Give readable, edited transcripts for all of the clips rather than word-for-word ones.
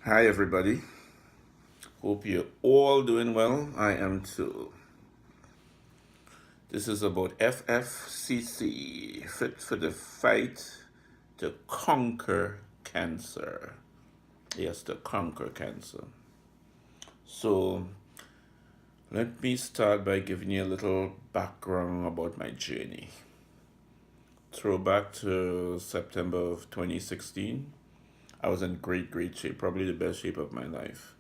Hi, everybody. Hope you're all doing well. I am too. This is about FFCC, Fit for the Fight to Conquer Cancer. Yes, to conquer cancer. So, let me start by giving you a little background about my journey. Throwback to September of 2016. I was in great shape, probably the best shape of my life.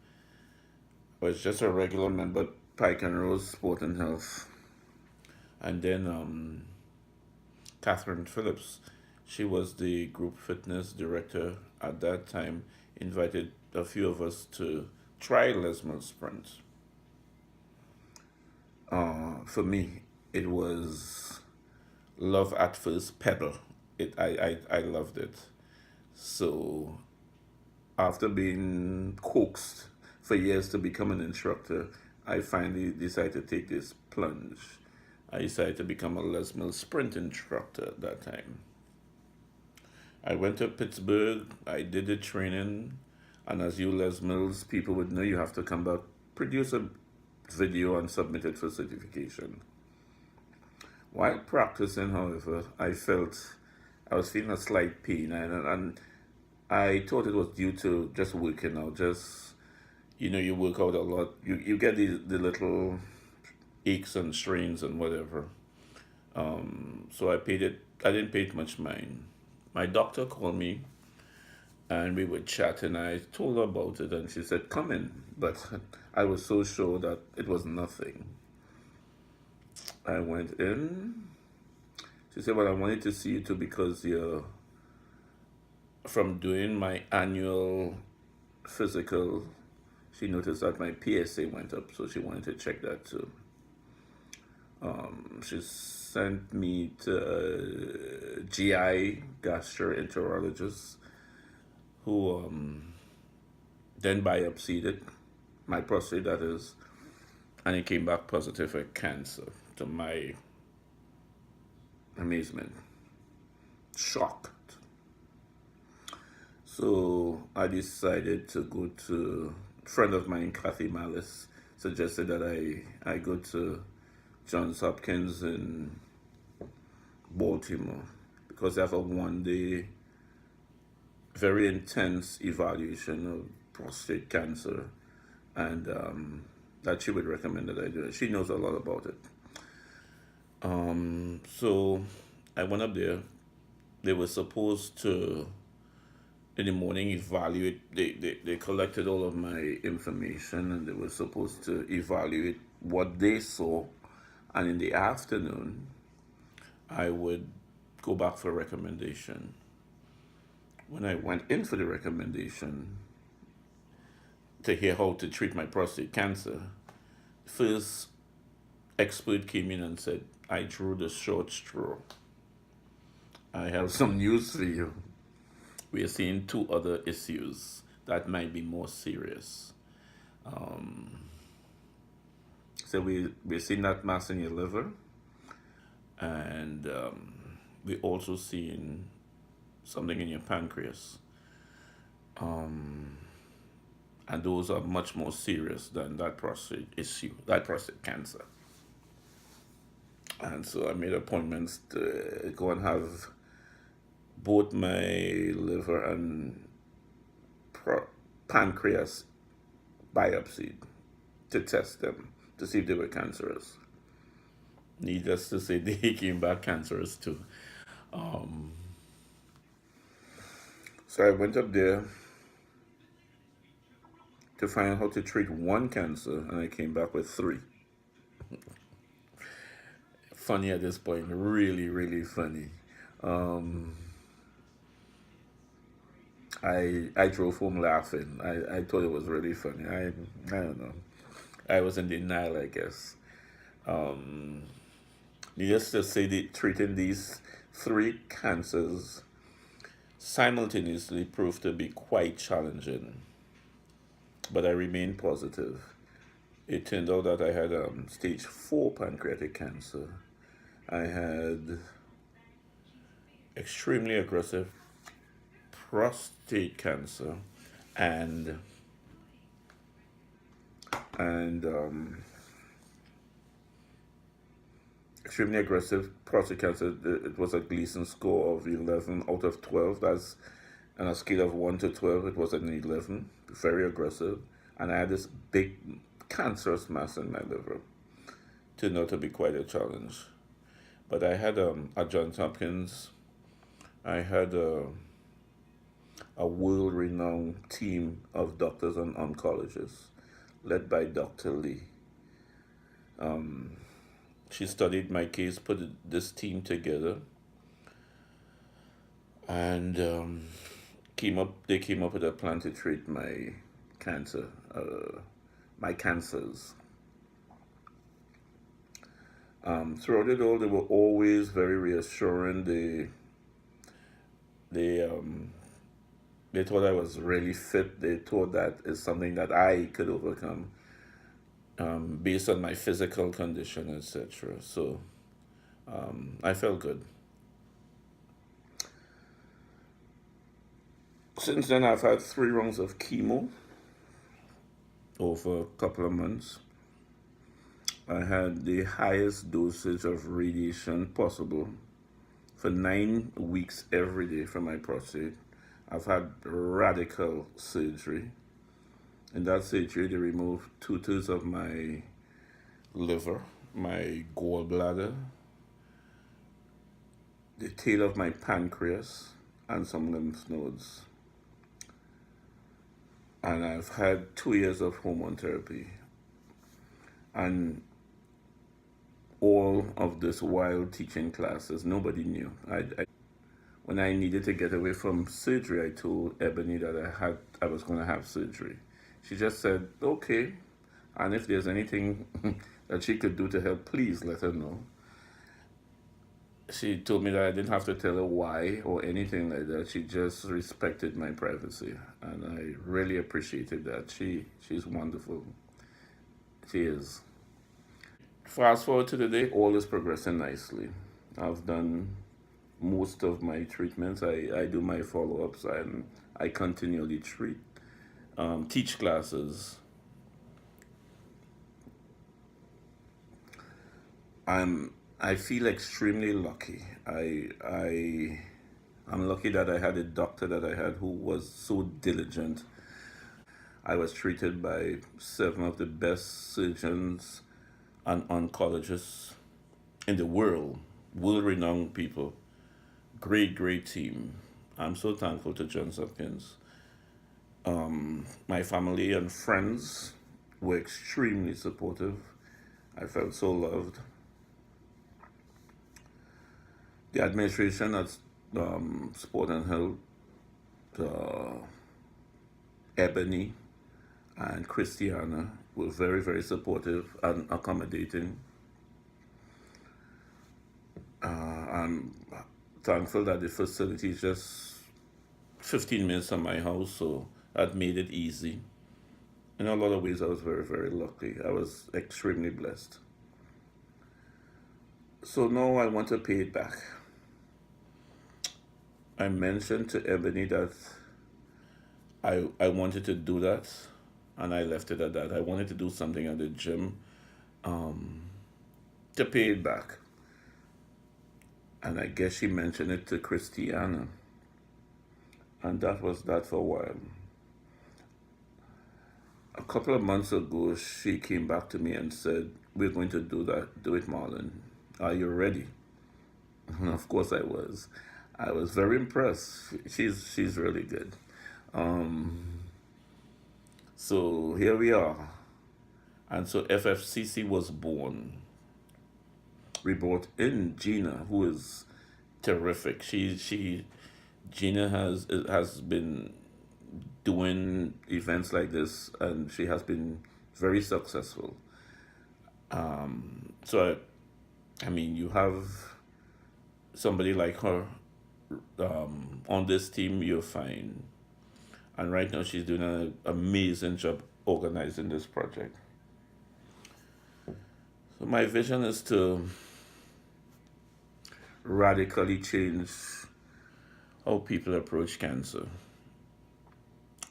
I was just a regular member at Pike and Rose Sport and Health. And then Catherine Phillips, she was the group fitness director at that time, invited a few of us to try Les Mills Sprint. For me, it was love at first pedal. I loved it. So after being coaxed for years to become an instructor, I finally decided to take this plunge. I decided to become a Les Mills Sprint instructor at that time. I went to Pittsburgh, I did the training, and as you Les Mills people would know, you have to come back, produce a video and submit it for certification. While practicing, however, I was feeling a slight pain, and I thought it was due to just working out. Just you work out a lot. You get the little aches and strains and whatever. So I didn't pay it much mind. My doctor called me and we were chatting. I told her about it and she said, "Come in." But I was so sure that it was nothing. I went in. She said, "Well, I wanted to see you too because you're from doing my annual physical." She noticed that my PSA went up, so she wanted to check that too. She sent me to a GI gastroenterologist who then biopsied it, my prostate that is, and it came back positive for cancer to my amazement, shocked. So I decided to go to a friend of mine, Kathy Malice, suggested that I go to Johns Hopkins in Baltimore because they have a 1 day very intense evaluation of prostate cancer, and that she would recommend that I do it. She knows a lot about it. So I went up there. They were supposed to, in the morning, evaluate. They collected all of my information and they were supposed to evaluate what they saw. And in the afternoon, I would go back for a recommendation. When I went in for the recommendation to hear how to treat my prostate cancer, first expert came in and said, "I drew the short straw. I have some news for you. We are seeing two other issues that might be more serious." So we're seeing that mass in your liver, and we're also seeing something in your pancreas. And those are much more serious than that prostate issue, that prostate cancer. And so I made appointments to go and have both my liver and pancreas biopsied to test them to see if they were cancerous. Needless to say, they came back cancerous too. So I went up there to find out how to treat one cancer, and I came back with three. Funny at this point, really funny. I drove home laughing. I thought it was really funny. I don't know. I was in denial, I guess. Needless to say, treating these three cancers simultaneously proved to be quite challenging, but I remained positive. It turned out that I had stage 4 pancreatic cancer. I had extremely aggressive prostate cancer and and extremely aggressive prostate cancer. It was a Gleason score of 11 out of 12. That's on a scale of 1 to 12, it was an 11, very aggressive. And I had this big cancerous mass in my liver. Turned out to be quite a challenge. But I had at Johns Hopkins, I had a world renowned team of doctors and oncologists led by Dr. Lee. She studied my case, put this team together, and they came up with a plan to treat my cancer, my cancers. Throughout it all, they were always very reassuring. They thought I was really fit. They thought that is something that I could overcome, based on my physical condition, etc. So I felt good. Since then, I've had 3 rounds of chemo over a couple of months. I had the highest dosage of radiation possible for 9 weeks every day for my prostate. I've had radical surgery. In that surgery, they removed 2/3 of my liver, my gallbladder, the tail of my pancreas, and some lymph nodes. And I've had 2 years of hormone therapy. And all of this while teaching classes, nobody knew. When I needed to get away from surgery, I told Ebony that I was going to have surgery. She just said, okay, and if there's anything that she could do to help, please let her know. She told me that I didn't have to tell her why or anything like that. She just respected my privacy, and I really appreciated that. She's wonderful. She is. Fast forward to today, all is progressing nicely. I've done most of my treatments. I do my follow-ups, and I continually teach classes. I feel extremely lucky. I'm lucky that I had a doctor that I had who was so diligent. I was treated by 7 of the best surgeons and oncologists in the world, world-renowned people. Great team. I'm so thankful to Johns Hopkins. My family and friends were extremely supportive. I felt so loved. The administration at Sport and Health, Ebony and Christiana were very supportive and accommodating. I'm thankful that the facility is just 15 minutes from my house, so that made it easy. In a lot of ways, I was very lucky. I was extremely blessed. So now I want to pay it back. I mentioned to Ebony that I wanted to do that, and I left it at that. I wanted to do something at the gym to pay it back. And I guess she mentioned it to Christiana. And that was that for a while. A couple of months ago, she came back to me and said, we're going to do that. Do it, Marlon. Are you ready? And of course I was. I was very impressed. She's really good. So here we are. And so FFCC was born. We brought in Gina, who is terrific. Gina has been doing events like this, and she has been very successful. So I mean, you have somebody like her on this team, you're fine. And right now, she's doing an amazing job organizing this project. So my vision is to radically change how people approach cancer,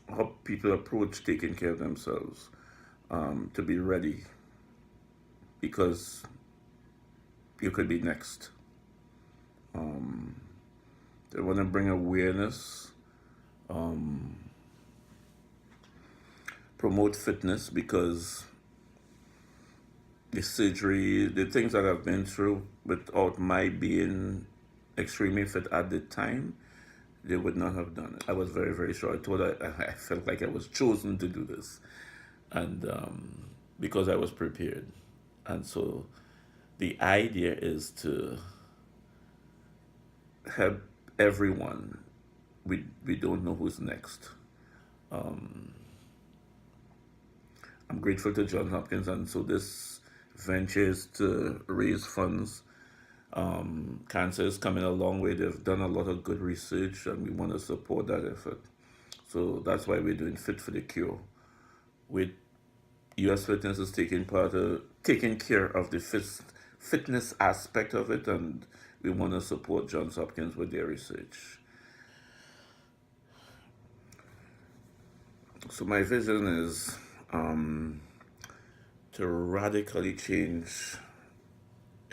how people approach taking care of themselves. to be ready because you could be next. They want to bring awareness, promote fitness because the surgery, the things that I've been through without my being extremely fit at the time, they would not have done it. I was very, very sure. I felt like I was chosen to do this, and because I was prepared. And so the idea is to help everyone. We don't know who's next. I'm grateful to Johns Hopkins, and so this venture is to raise funds. Cancer is coming a long way. They've done a lot of good research, and we want to support that effort. So that's why we're doing Fit for the Cure. With U.S. Fitness is taking care of the fitness aspect of it, and we want to support Johns Hopkins with their research. So my vision is to radically change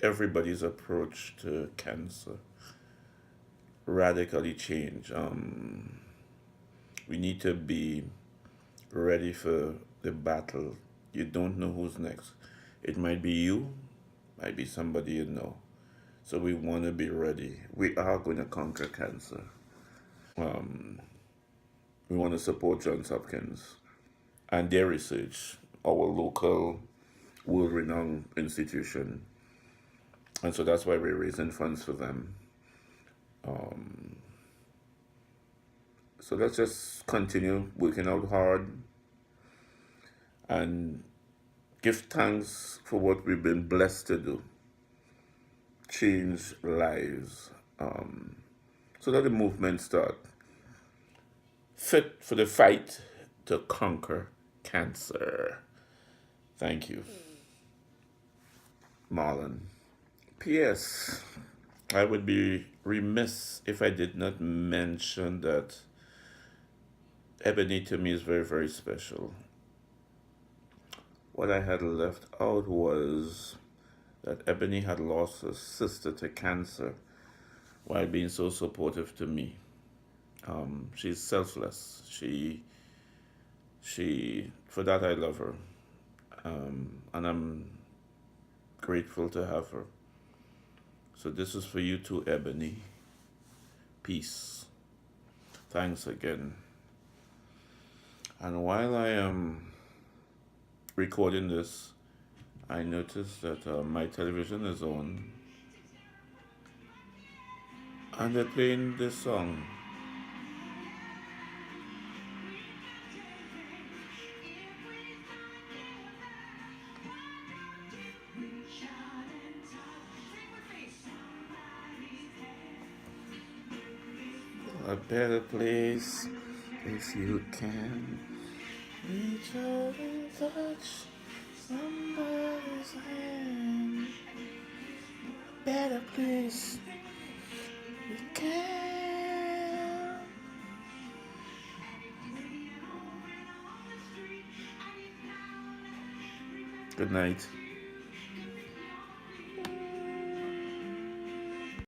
everybody's approach to cancer. Radically change. We need to be ready for the battle. You don't know who's next. It might be you, might be somebody you know. So we want to be ready. We are going to conquer cancer. We want to support Johns Hopkins and their research, our local world-renowned institution. And so that's why we're raising funds for them. So let's just continue working out hard and give thanks for what we've been blessed to do. Change lives. So that the movement start. Fit for the fight to conquer cancer. Thank you, Marlon. P.S. I would be remiss if I did not mention that Ebony to me is very, very special. What I had left out was that Ebony had lost her sister to cancer while being so supportive to me. She's selfless. For that I love her. And I'm grateful to have her. So this is for you too, Ebony. Peace. Thanks again. And while I am recording this, I noticed that my television is on. And they're playing this song. A better place if you can reach out and touch somebody's hand. A better place you can. Good night.